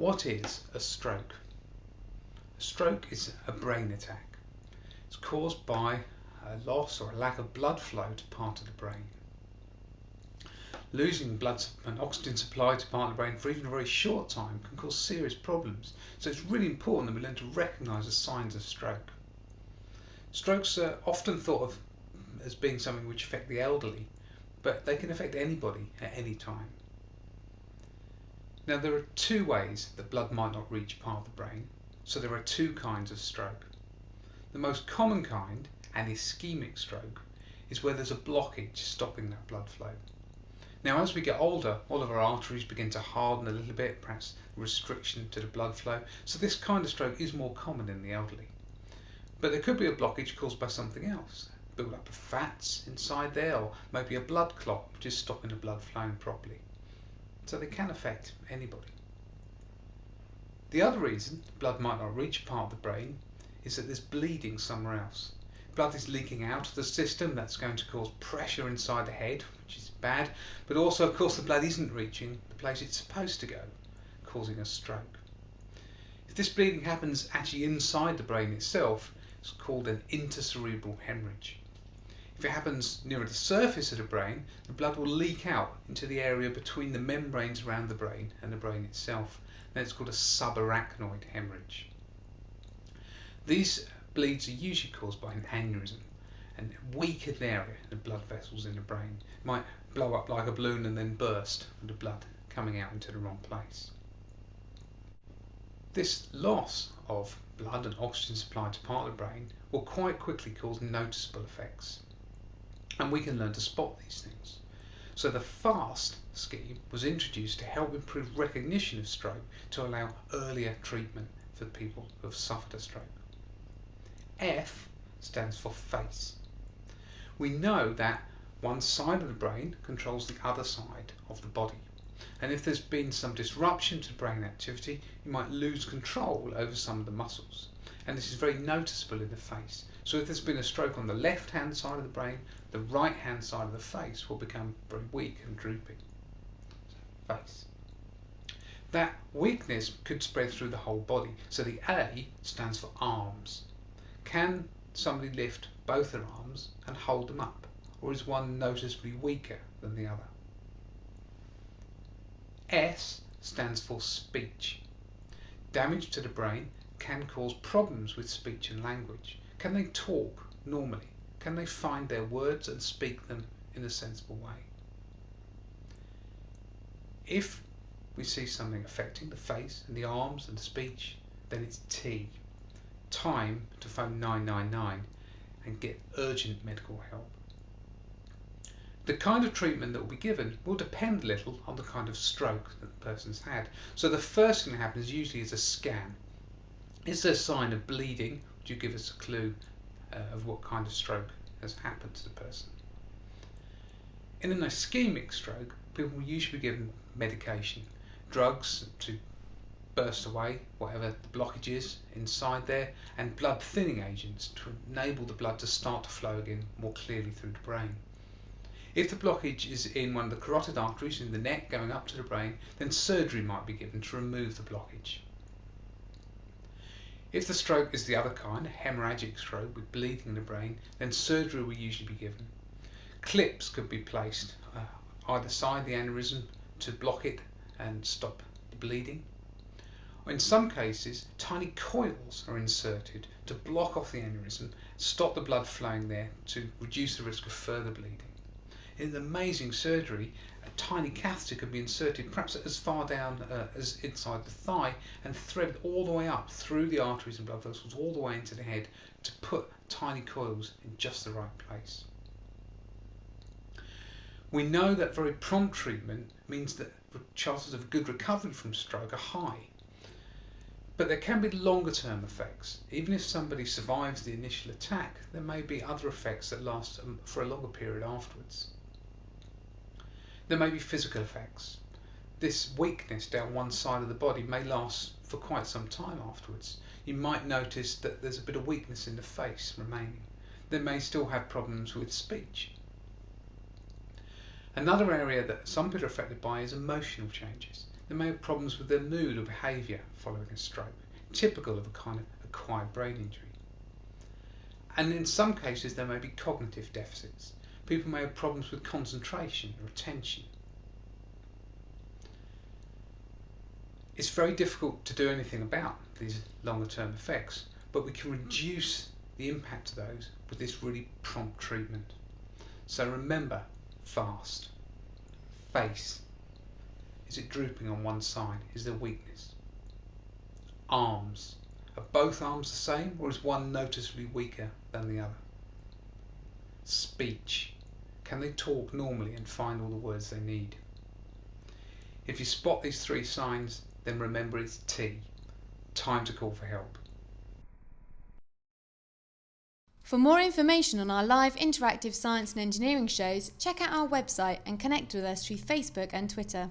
What is a stroke? A stroke is a brain attack. It's caused by a loss or a lack of blood flow to part of the brain. Losing blood and oxygen supply to part of the brain for even a very short time can cause serious problems. So it's really important that we learn to recognise the signs of stroke. Strokes are often thought of as being something which affect the elderly, but they can affect anybody at any time. Now there are two ways that blood might not reach part of the brain, so there are two kinds of stroke. The most common kind, an ischemic stroke, is where there's a blockage stopping that blood flow. Now as we get older, all of our arteries begin to harden a little bit, perhaps restriction to the blood flow, so this kind of stroke is more common in the elderly. But there could be a blockage caused by something else, build up of fats inside there, or maybe a blood clot which is stopping the blood flowing properly. So they can affect anybody. The other reason blood might not reach part of the brain is that there's bleeding somewhere else. Blood is leaking out of the system, that's going to cause pressure inside the head, which is bad, but also of course the blood isn't reaching the place it's supposed to go, causing a stroke. If this bleeding happens actually inside the brain itself, it's called an intercerebral hemorrhage. If it happens nearer the surface of the brain, the blood will leak out into the area between the membranes around the brain and the brain itself. Then it's called a subarachnoid hemorrhage. These bleeds are usually caused by an aneurysm, and weakened area in the blood vessels in the brain. It might blow up like a balloon and then burst with the blood coming out into the wrong place. This loss of blood and oxygen supply to part of the brain will quite quickly cause noticeable effects. And we can learn to spot these things. So the FAST scheme was introduced to help improve recognition of stroke to allow earlier treatment for people who have suffered a stroke. F stands for face. We know that one side of the brain controls the other side of the body. And if there's been some disruption to brain activity, you might lose control over some of the muscles. And this is very noticeable in the face. So if there's been a stroke on the left hand side of the brain, the right hand side of the face will become very weak and drooping. So, face. That weakness could spread through the whole body. So the A stands for arms. Can somebody lift both their arms and hold them up? Or is one noticeably weaker than the other? S stands for speech. Damage to the brain can cause problems with speech and language. Can they talk normally? Can they find their words and speak them in a sensible way? If we see something affecting the face and the arms and the speech, then it's T. Time to phone 999 and get urgent medical help. The kind of treatment that will be given will depend a little on the kind of stroke that the person's had. So the first thing that happens usually is a scan. Is there a sign of bleeding? Would you give us a clue of what kind of stroke has happened to the person? In an ischemic stroke, people will usually be given medication, drugs to burst away whatever the blockage is inside there, and blood thinning agents to enable the blood to start to flow again more clearly through the brain. If the blockage is in one of the carotid arteries in the neck going up to the brain, then surgery might be given to remove the blockage. If the stroke is the other kind, a hemorrhagic stroke with bleeding in the brain, then surgery will usually be given. Clips could be placed either side the aneurysm to block it and stop the bleeding. In some cases, tiny coils are inserted to block off the aneurysm, stop the blood flowing there to reduce the risk of further bleeding. In an amazing surgery, a tiny catheter can be inserted perhaps as far down as inside the thigh and threaded all the way up through the arteries and blood vessels all the way into the head to put tiny coils in just the right place. We know that very prompt treatment means that chances of good recovery from stroke are high. But there can be longer term effects. Even if somebody survives the initial attack, there may be other effects that last for a longer period afterwards. There may be physical effects. This weakness down one side of the body may last for quite some time afterwards. You might notice that there's a bit of weakness in the face remaining. They may still have problems with speech. Another area that some people are affected by is emotional changes. They may have problems with their mood or behaviour following a stroke, typical of a kind of acquired brain injury. And in some cases there may be cognitive deficits. People may have problems with concentration or attention. It's very difficult to do anything about these longer term effects, but we can reduce the impact of those with this really prompt treatment. So remember, fast. Face. Is it drooping on one side? Is there weakness? Arms. Are both arms the same, or is one noticeably weaker than the other? Speech. Can they talk normally and find all the words they need? If you spot these three signs, then remember it's T. Time to call for help. For more information on our live interactive science and engineering shows, check out our website and connect with us through Facebook and Twitter.